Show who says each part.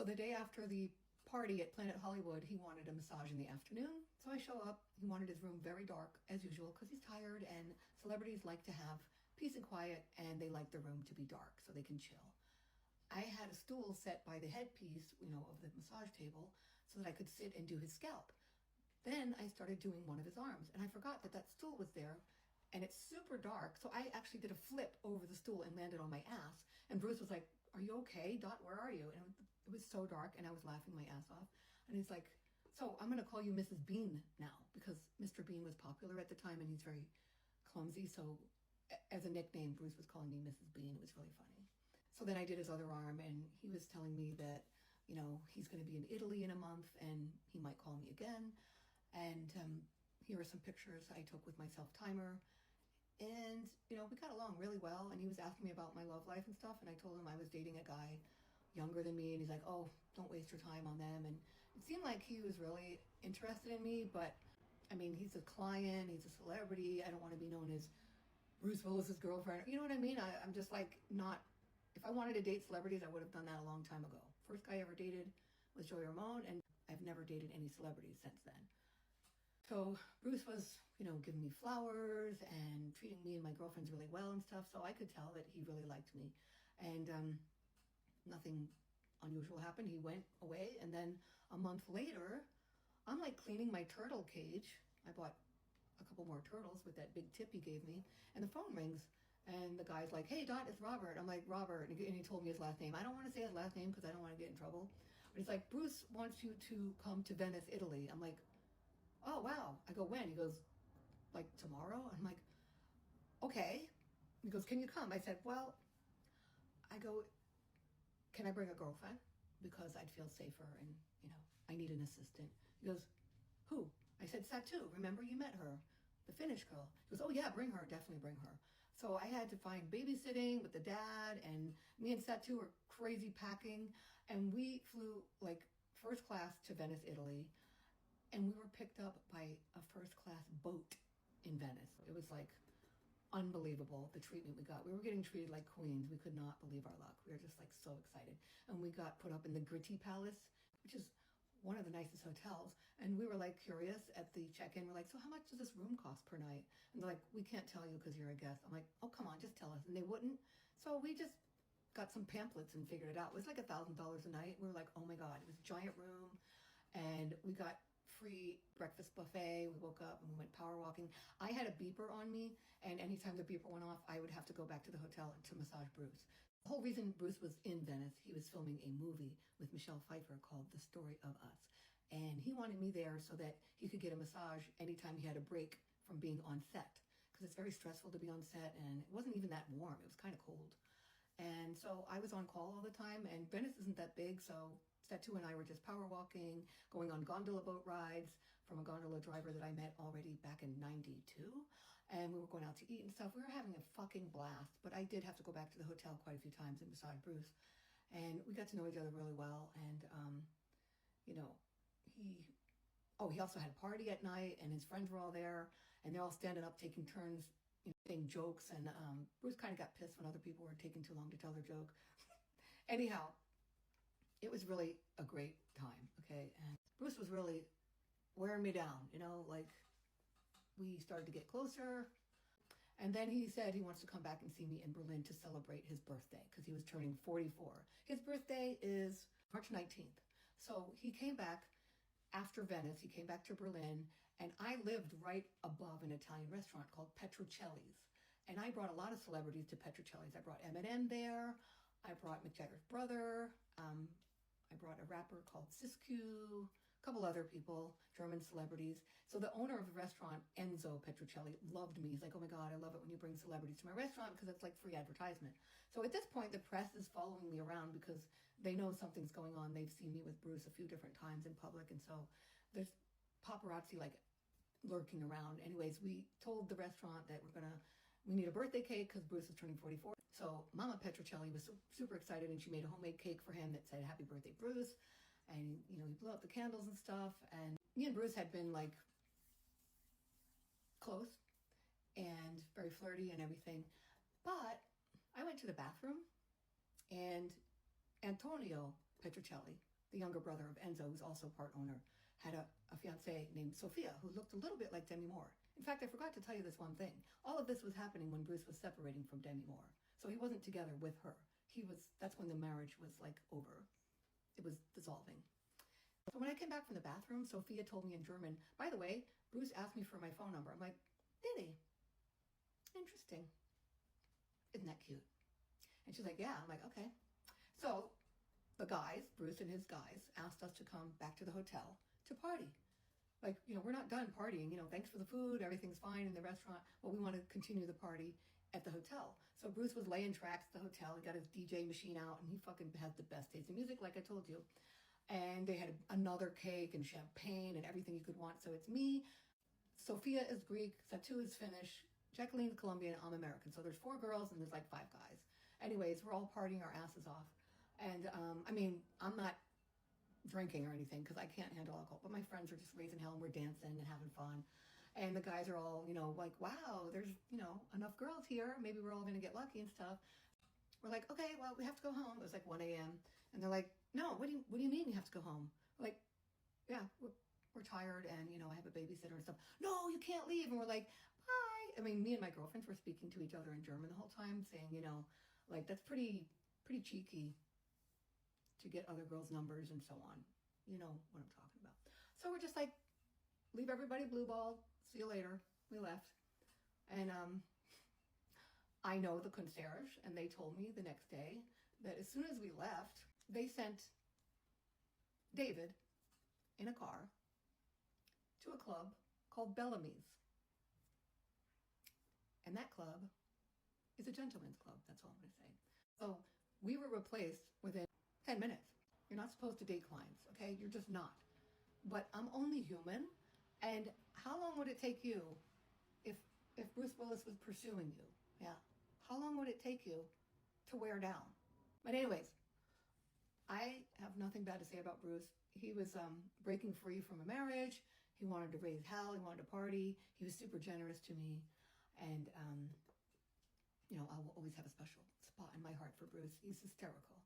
Speaker 1: So the day after the party at Planet Hollywood, he wanted a massage in the afternoon. So I show up. He wanted his room very dark, as usual, because he's tired, and celebrities like to have peace and quiet, and they like the room to be dark so they can chill. I had a stool set by the headpiece, of the massage table so that I could sit and do his scalp. Then I started doing one of his arms, and I forgot that that stool was there, and it's super dark, so I actually did a flip over the stool and landed on my ass. And Bruce was like, "Are you okay? Dot, where are you?" And it was so dark, and I was laughing my ass off. And he's like, "So I'm going to call you Mrs. Bean now," because Mr. Bean was popular at the time, and he's very clumsy, so as a nickname, Bruce was calling me Mrs. Bean. It was really funny. So then I did his other arm, and he was telling me that, he's going to be in Italy in a month, and he might call me again. And here are some pictures I took with my self-timer. And, we got along really well, and he was asking me about my love life and stuff, and I told him I was dating a guy younger than me, and he's like, "Oh, don't waste your time on them." And it seemed like he was really interested in me, but, he's a client, he's a celebrity. I don't want to be known as Bruce Willis's girlfriend. You know what I mean? I'm just like not... If I wanted to date celebrities, I would have done that a long time ago. First guy I ever dated was Joey Ramone, and I've never dated any celebrities since then. So Bruce was, giving me flowers and treating me and my girlfriends really well and stuff. So I could tell that he really liked me. And nothing unusual happened. He went away. And then a month later, I'm like cleaning my turtle cage. I bought a couple more turtles with that big tip he gave me. And the phone rings. And the guy's like, "Hey, Dot, it's Robert." I'm like, "Robert." And he told me his last name. I don't want to say his last name because I don't want to get in trouble. But he's like, "Bruce wants you to come to Venice, Italy." I'm like, "Oh, wow." I go, "When?" He goes, "Like tomorrow?" I'm like, "Okay." He goes, "Can you come?" I said, "Well," I go, "Can I bring a girlfriend? Because I'd feel safer and, I need an assistant." He goes, "Who?" I said, "Satu. Remember you met her, the Finnish girl." He goes, "Oh yeah, bring her, definitely bring her." So I had to find babysitting with the dad, and me and Satu were crazy packing, and we flew like first class to Venice, Italy. And we were picked up by a first-class boat in Venice. It was like unbelievable, the treatment we got. We were getting treated like queens. We could not believe our luck. We were just like so excited. And we got put up in the Gritti Palace, which is one of the nicest hotels. And we were like curious at the check-in. We're like, "So how much does this room cost per night?" And they're like, "We can't tell you because you're a guest." I'm like, "Oh, come on, just tell us." And they wouldn't. So we just got some pamphlets and figured it out. It was like $1,000 a night. We were like, oh my God, it was a giant room. And we got free breakfast buffet. We woke up and we went power walking. I had a beeper on me, and anytime the beeper went off, I would have to go back to the hotel to massage Bruce. The whole reason Bruce was in Venice, he was filming a movie with Michelle Pfeiffer called The Story of Us. And he wanted me there so that he could get a massage anytime he had a break from being on set. Because it's very stressful to be on set, and it wasn't even that warm. It was kind of cold. And so I was on call all the time, and Venice isn't that big, so Satu and I were just power walking, going on gondola boat rides from a gondola driver that I met already back in '92. And we were going out to eat and stuff. We were having a fucking blast. But I did have to go back to the hotel quite a few times and massage Bruce. And we got to know each other really well. And, he also had a party at night, and his friends were all there. And they're all standing up, taking turns, saying jokes. And Bruce kind of got pissed when other people were taking too long to tell their joke. Anyhow, it was really a great time, okay? And Bruce was really wearing me down, like we started to get closer. And then he said he wants to come back and see me in Berlin to celebrate his birthday because he was turning 44. His birthday is March 19th. So he came back after Venice. He came back to Berlin, and I lived right above an Italian restaurant called Petrocelli's. And I brought a lot of celebrities to Petrocelli's. I brought Eminem there. I brought Mick Jagger's brother. I brought a rapper called Siskiyou, a couple other people, German celebrities. So the owner of the restaurant, Enzo Petrocelli, loved me. He's like, "Oh my God, I love it when you bring celebrities to my restaurant because it's like free advertisement." So at this point, the press is following me around because they know something's going on. They've seen me with Bruce a few different times in public. And so there's paparazzi like lurking around. Anyways, we told the restaurant that we need a birthday cake because Bruce is turning 44. So Mama Petrocelli was super excited, and she made a homemade cake for him that said, "Happy birthday, Bruce." And, he blew out the candles and stuff. And me and Bruce had been like close and very flirty and everything. But I went to the bathroom, and Antonio Petrocelli, the younger brother of Enzo, who's also part owner, had a fiancée named Sophia who looked a little bit like Demi Moore. In fact, I forgot to tell you this one thing. All of this was happening when Bruce was separating from Demi Moore. So he wasn't together with her. That's when the marriage was like over. It was dissolving. So when I came back from the bathroom, Sophia told me in German, by the way, Bruce asked me for my phone number. I'm like, did he? Interesting. Isn't that cute? And she's like, yeah. I'm like, okay. So the guys, Bruce and his guys, asked us to come back to the hotel to party. Like, we're not done partying. Thanks for the food. Everything's fine in the restaurant. Well, we want to continue the party at the hotel. So Bruce was laying tracks at the hotel. He got his DJ machine out, and he fucking has the best taste in music, like I told you. And they had another cake and champagne and everything you could want. So it's me. Sophia is Greek. Satu is Finnish. Jacqueline's Colombian. I'm American. So there's 4 girls and there's like 5 guys. Anyways, we're all partying our asses off. And I'm not drinking or anything because I can't handle alcohol. But my friends are just raising hell and we're dancing and having fun. And the guys are all, like, wow, there's, enough girls here. Maybe we're all going to get lucky and stuff. We're like, okay, well, we have to go home. It was like 1 a.m. And they're like, no, what do you mean you have to go home? We're like, yeah, we're tired and, I have a babysitter and stuff. No, you can't leave. And we're like, bye. Me and my girlfriends were speaking to each other in German the whole time saying, like, that's pretty cheeky to get other girls' numbers and so on. You know what I'm talking about. So we're just like, leave everybody blue balled. See you later. We left. And I know the concierge, and they told me the next day that as soon as we left, they sent David in a car to a club called Bellamy's. And that club is a gentleman's club. That's all I'm going to say. So we were replaced within 10 minutes. You're not supposed to date clients, okay? You're just not. But I'm only human. And how long would it take you if Bruce Willis was pursuing you? Yeah. How long would it take you to wear down? But anyways, I have nothing bad to say about Bruce. He was breaking free from a marriage. He wanted to raise hell. He wanted to party. He was super generous to me. And, I will always have a special spot in my heart for Bruce. He's hysterical.